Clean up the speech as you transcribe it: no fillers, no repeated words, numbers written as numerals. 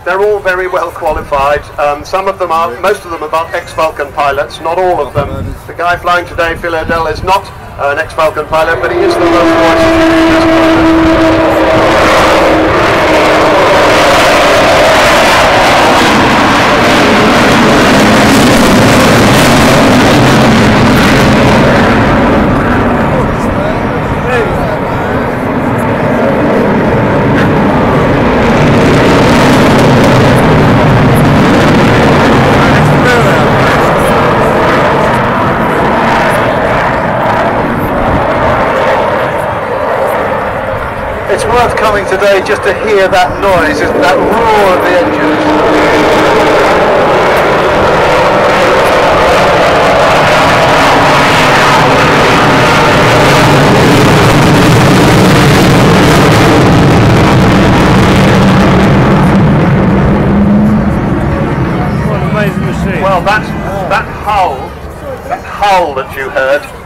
They're all very well qualified. Some of them are, most of them are ex-Vulcan pilots, not all of them. The guy flying today, Phil Odell, is not an ex-Vulcan pilot, but he is the most It's worth coming today just to hear that noise, that roar of the engines. What an amazing machine. Well, that howl that you heard